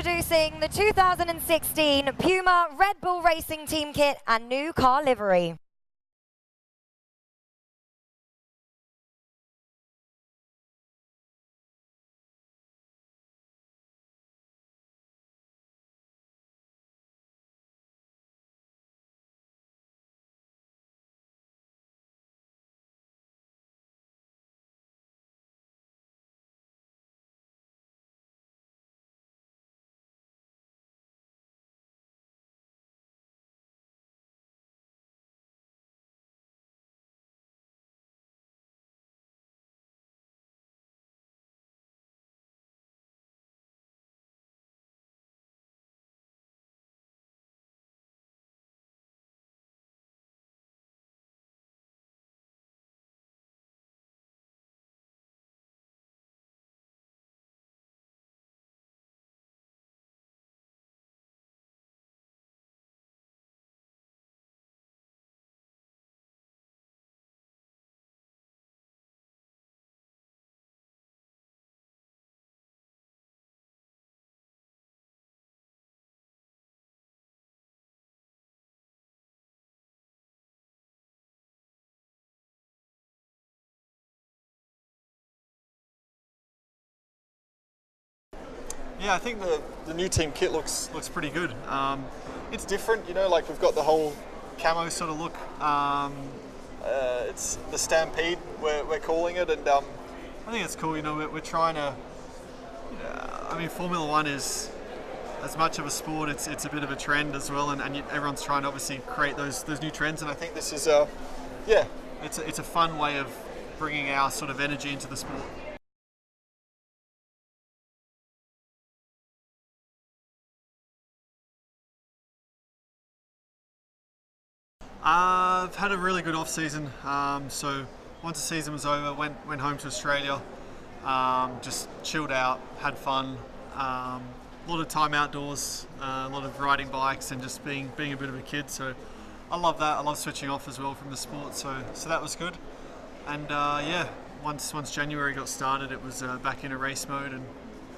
Introducing the 2016 Puma Red Bull Racing Team Kit and new car livery. Yeah, I think the new team kit looks pretty good. It's different, you know, like we've got the whole camo sort of look. It's the Stampede, we're calling it, and I think it's cool. You know, we're trying to. I mean, Formula One is as much of a sport. It's a bit of a trend as well, and everyone's trying to obviously create those new trends. And I think this is it's a fun way of bringing our sort of energy into the sport. I've had a really good off season. So once the season was over, went home to Australia, just chilled out, had fun. A lot of time outdoors, a lot of riding bikes, and just being a bit of a kid. So I love that. I love switching off as well from the sport. So that was good. And yeah, once January got started, it was back into race mode and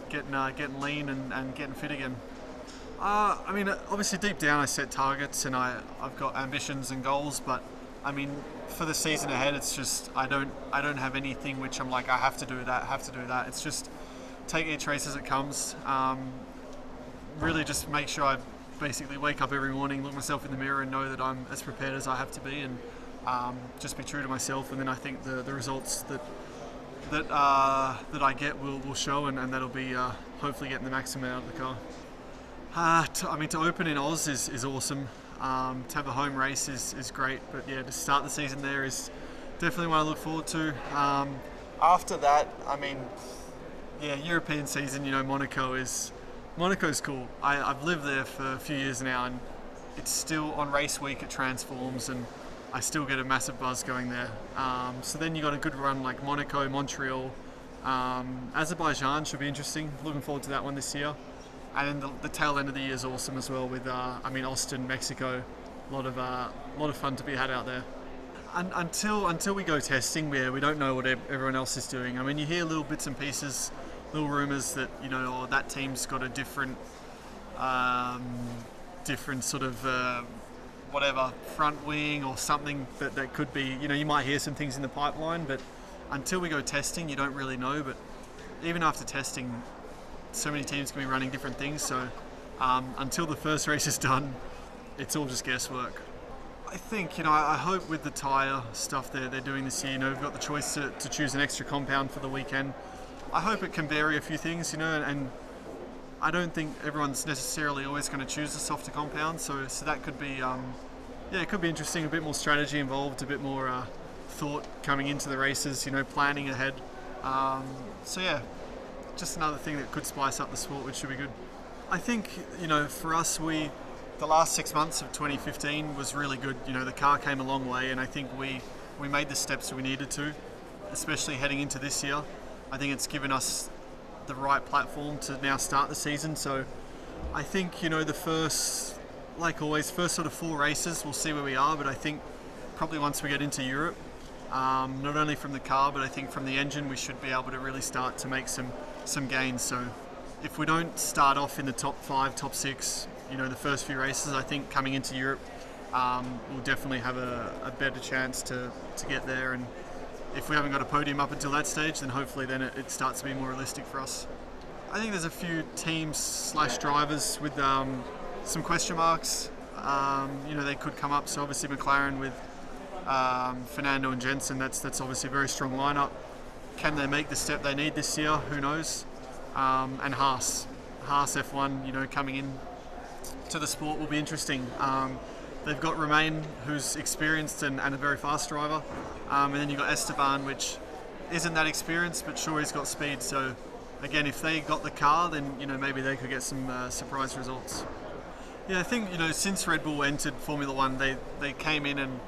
getting lean and getting fit again. I mean, obviously deep down I set targets and I've got ambitions and goals, but I mean, for the season ahead, it's just I don't have anything which I'm like I have to do that. It's just take each race as it comes. Really just make sure I basically wake up every morning, look myself in the mirror and know that I'm as prepared as I have to be, and just be true to myself, and then I think the results that I get will show, and that'll be hopefully getting the maximum out of the car. I mean, to open in Oz is awesome. To have a home race is great, but yeah, to start the season there is definitely what I look forward to. After that, I mean, yeah, European season, you know, Monaco's cool. I've lived there for a few years now, and it's still on race week, it transforms, and I still get a massive buzz going there. So then you got a good run like Monaco, Montreal, Azerbaijan should be interesting. Looking forward to that one this year. And then the tail end of the year is awesome as well with, I mean, Austin, Mexico, a lot of fun to be had out there. And until we go testing, we don't know what everyone else is doing. I mean, you hear little bits and pieces, little rumours that, you know, oh, that team's got a different sort of whatever front wing or something that could be. You know, you might hear some things in the pipeline, but until we go testing, you don't really know. But even after testing, so many teams can be running different things, so until the first race is done, it's all just guesswork. I think, you know, I hope with the tyre stuff they're doing this year, you know, we've got the choice to choose an extra compound for the weekend. I hope it can vary a few things, you know, and I don't think everyone's necessarily always going to choose a softer compound, so that could be, yeah, it could be interesting, a bit more strategy involved, a bit more thought coming into the races, you know, planning ahead. So yeah, just another thing that could spice up the sport, which should be good. I think, you know, for us, the last 6 months of 2015 was really good. You know, the car came a long way, and I think we made the steps we needed to, especially heading into this year. I think it's given us the right platform to now start the season. So I think, you know, the first sort of 4 races, we'll see where we are, but I think probably once we get into Europe, not only from the car, but I think from the engine, we should be able to really start to make some gains. So if we don't start off in the top 5, top 6, the first few races, I think coming into Europe, we'll definitely have a better chance to get there. And if we haven't got a podium up until that stage, then hopefully then it starts to be more realistic for us. I think there's a few teams / drivers with some question marks. They could come up. So obviously McLaren with Fernando and Jensen, that's obviously a very strong lineup. Can they make the step they need this year? Who knows? And Haas F1, coming in to the sport will be interesting. They've got Romain, who's experienced and a very fast driver, and then you've got Esteban, which isn't that experienced, but sure he's got speed. So again, if they got the car, then maybe they could get some surprise results. Yeah, I think since Red Bull entered Formula One, they came in and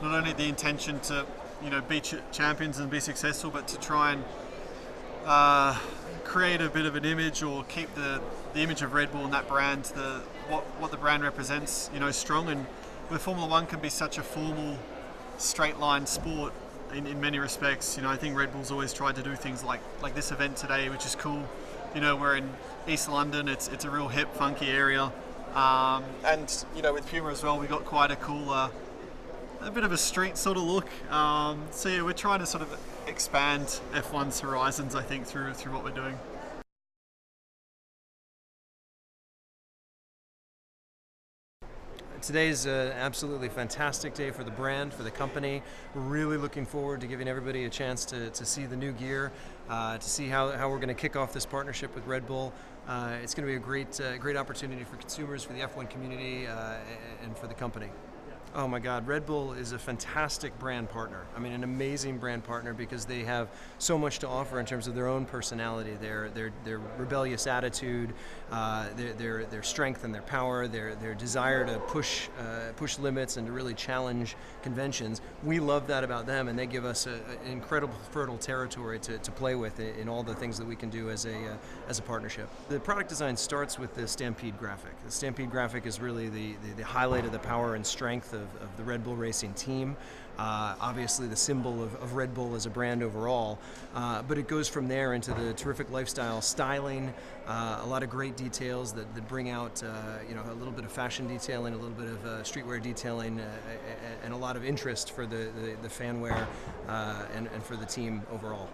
not only the intention to be champions and be successful, but to try and create a bit of an image or keep the image of Red Bull and that brand, what the brand represents, strong. And where Formula One can be such a formal, straight line sport in many respects, I think Red Bull's always tried to do things like this event today, which is cool. We're in East London. It's a real hip, funky area, and with Puma as well, we got quite a cool, a bit of a street sort of look. So yeah, we're trying to sort of expand F1's horizons, I think, through what we're doing. Today's an absolutely fantastic day for the brand, for the company. We're really looking forward to giving everybody a chance to see the new gear, to see how we're going to kick off this partnership with Red Bull. It's going to be a great opportunity for consumers, for the F1 community, and for the company. Oh my God, Red Bull is a fantastic brand partner. I mean, an amazing brand partner because they have so much to offer in terms of their own personality, their rebellious attitude, their strength and their power, their desire to push limits and to really challenge conventions. We love that about them, and they give us an incredible fertile territory to play with in all the things that we can do as a partnership. The product design starts with the Stampede graphic. The Stampede graphic is really the highlight of the power and strength of the Red Bull Racing team. Obviously the symbol of Red Bull as a brand overall, but it goes from there into the terrific lifestyle styling, a lot of great details that bring out a little bit of fashion detailing, a little bit of streetwear detailing, and a lot of interest for the fanwear and for the team overall.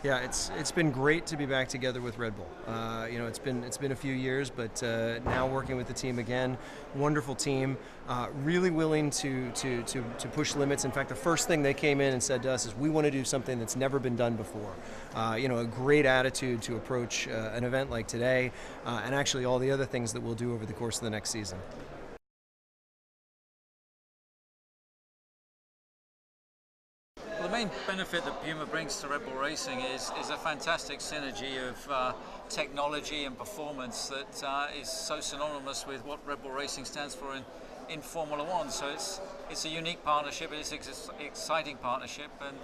Yeah, it's been great to be back together with Red Bull. It's been a few years, but now working with the team again, wonderful team, really willing to push limits. In fact, the first thing they came in and said to us is, we want to do something that's never been done before. A great attitude to approach an event like today, and actually all the other things that we'll do over the course of the next season. The main benefit that Puma brings to Red Bull Racing is a fantastic synergy of technology and performance that is so synonymous with what Red Bull Racing stands for in Formula One. So it's a unique partnership, it's an exciting partnership, and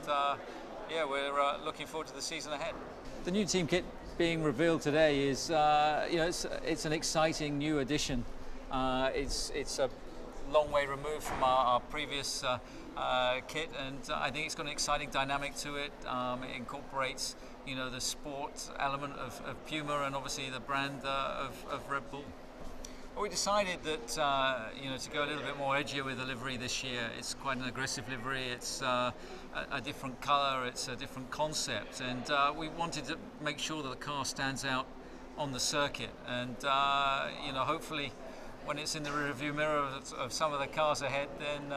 yeah, we're looking forward to the season ahead. The new team kit being revealed today is it's an exciting new addition. It's a long way removed from our previous kit, and I think it's got an exciting dynamic to it. It incorporates the sport element of Puma and obviously the brand of Red Bull. Well, we decided that to go a little bit more edgier with the livery this year. It's quite an aggressive livery. It's a different colour. It's a different concept, and we wanted to make sure that the car stands out on the circuit. And hopefully, when it's in the rearview mirror of some of the cars ahead, then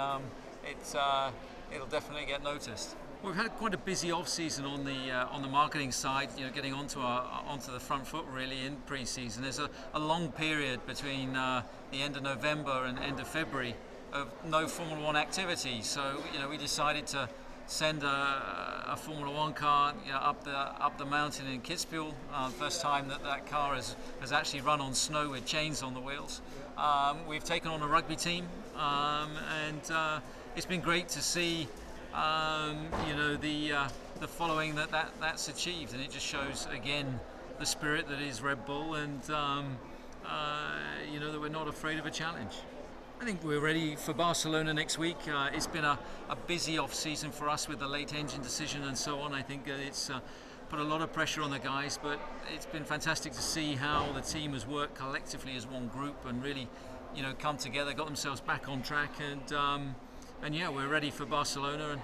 it'll definitely get noticed. We've had quite a busy off-season on the marketing side, getting onto the front foot really in pre-season. There's a long period between the end of November and end of February of no Formula One activity. So we decided to send a Formula One car up the mountain in Kitzbühel. First time that car has actually run on snow with chains on the wheels. We've taken on a rugby team, and it's been great to see the following that's achieved, and it just shows again the spirit that is Red Bull, and that we're not afraid of a challenge. I think we're ready for Barcelona next week. It's been a busy off-season for us with the late engine decision and so on. I think it's put a lot of pressure on the guys, but it's been fantastic to see how the team has worked collectively as one group and really, come together, got themselves back on track, and yeah, we're ready for Barcelona and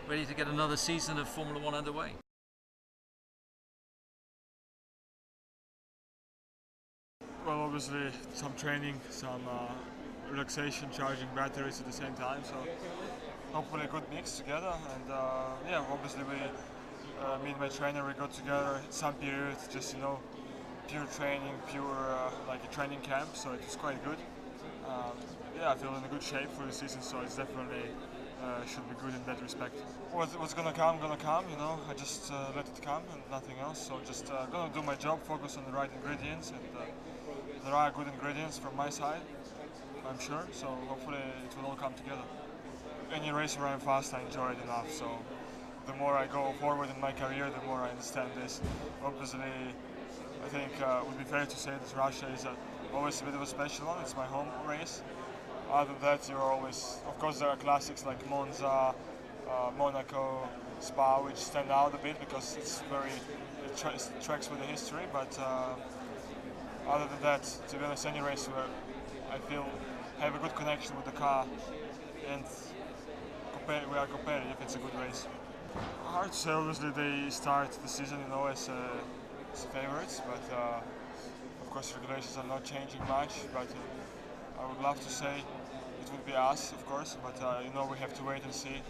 ready to get another season of Formula One underway. Well, obviously some training, some relaxation, charging batteries at the same time. So hopefully a good mix together. And yeah, obviously me and my trainer, we got together some period, just pure training, pure like a training camp. So it was quite good. Yeah, I feel in a good shape for the season. So it's definitely should be good in that respect. What's gonna come, I just let it come and nothing else. So just gonna do my job, focus on the right ingredients, and there are good ingredients from my side, I'm sure. So hopefully it will all come together. Any race where I'm fast, I enjoy it enough. So the more I go forward in my career, the more I understand this. Obviously, I think it would be fair to say that Russia is always a bit of a special one. It's my home race. Other than that, you're always, of course, there are classics like Monza, Monaco, Spa, which stand out a bit because it tracks with the history. But other than that, to be honest, any race where I feel have a good connection with the car and we are competitive, it's a good race. Hard to say. Obviously, they start the season, as favorites, but of course, regulations are not changing much. But I would love to say it would be us, of course, but we have to wait and see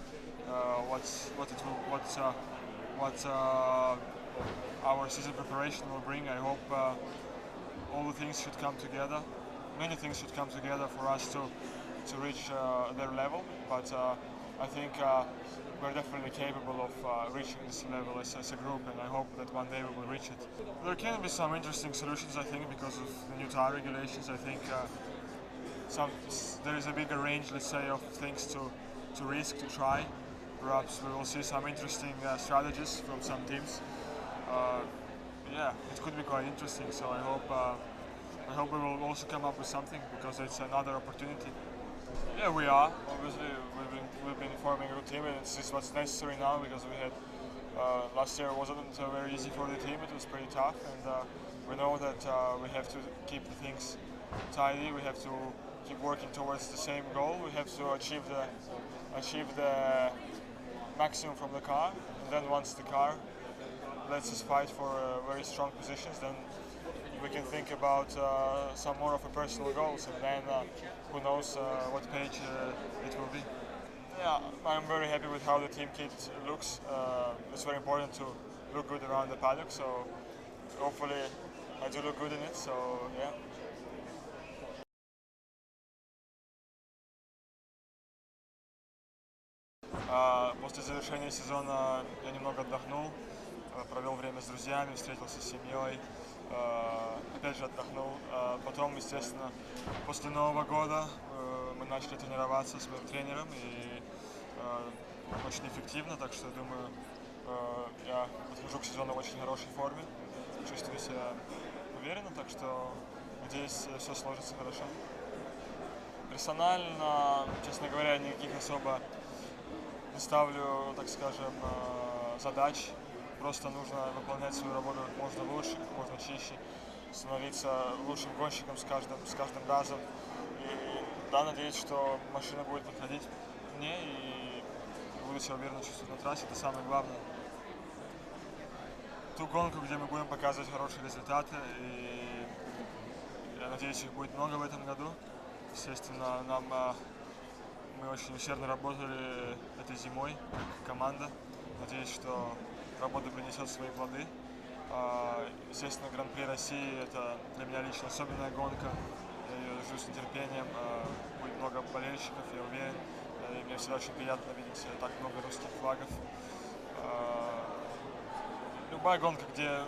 what our season preparation will bring. I hope all the things should come together. Many things should come together for us to reach their level. But I think we're definitely capable of reaching this level as a group, and I hope that one day we will reach it. There can be some interesting solutions, I think, because of the new tire regulations. I think there is a bigger range, let's say, of things to risk, to try. Perhaps we will see some interesting strategies from some teams. Yeah, it could be quite interesting. So I hope we will also come up with something, because it's another opportunity. Yeah, we are. Obviously, we've been forming a good team, and it's just what's necessary now, because we had last year wasn't very easy for the team. It was pretty tough, and we know that we have to keep the things tidy. We have to keep working towards the same goal. We have to achieve the maximum from the car, and then once the car lets us fight for very strong positions, then we can think about some more of a personal goals, and then who knows what page it will be. Yeah, I'm very happy with how the team kit looks. It's very important to look good around the paddock, so hopefully I do look good in it, so yeah. После завершения сезона я немного отдохнул, провел время с друзьями, встретился с семьей, опять же отдохнул. Потом, естественно, после Нового года мы начали тренироваться с моим тренером, и очень эффективно, так что, думаю, я подхожу к сезону в очень хорошей форме, чувствую себя уверенно, так что, надеюсь, все сложится хорошо. Персонально, честно говоря, никаких особо не ставлю, так скажем, задач. Просто нужно выполнять свою работу как можно лучше, как можно чище, становиться лучшим гонщиком с каждым разом. И да, надеюсь, что машина будет подходить мне, и буду себя уверенно чувствовать на трассе. Это самое главное. Ту гонку, где мы будем показывать хорошие результаты, и я надеюсь, их будет много в этом году. Естественно, мы очень усердно работали этой зимой, как команда. Надеюсь, что работа принесет свои плоды. Естественно, Гран-при России – это для меня лично особенная гонка. Я ее жду с нетерпением. Будет много болельщиков, я уверен. И мне всегда очень приятно видеть так много русских флагов. Любая гонка, где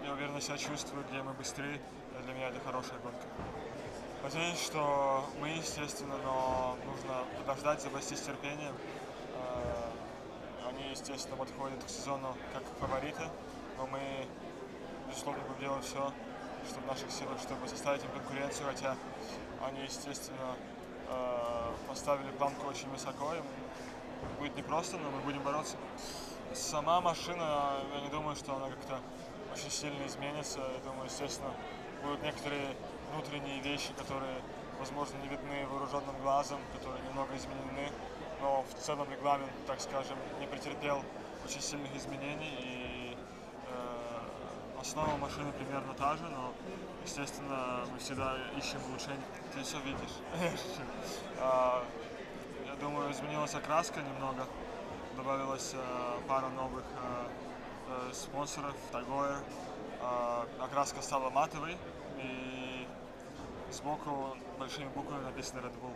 я уверенно себя чувствую, где мы быстрее, для меня это хорошая гонка. Надеюсь, что мы, естественно, но нужно подождать, запастись терпением. Они, естественно, подходят к сезону как фавориты, но мы, безусловно, будем делать все, что в наших силах, чтобы составить им конкуренцию, хотя они, естественно, поставили планку очень высоко, им будет непросто, но мы будем бороться. Сама машина, я не думаю, что она как-то очень сильно изменится. Я думаю, естественно, будут некоторые внутренние вещи, которые, возможно, не видны вооруженным глазом, которые немного изменены. Но в целом регламент, так скажем, не претерпел очень сильных изменений. И основа машины примерно та же, но, естественно, мы всегда ищем улучшения. Ты все видишь. Я думаю, изменилась окраска немного. Добавилась пара новых спонсоров, Tagore. Окраска стала матовой, и сбоку большими буквами написано Red Bull.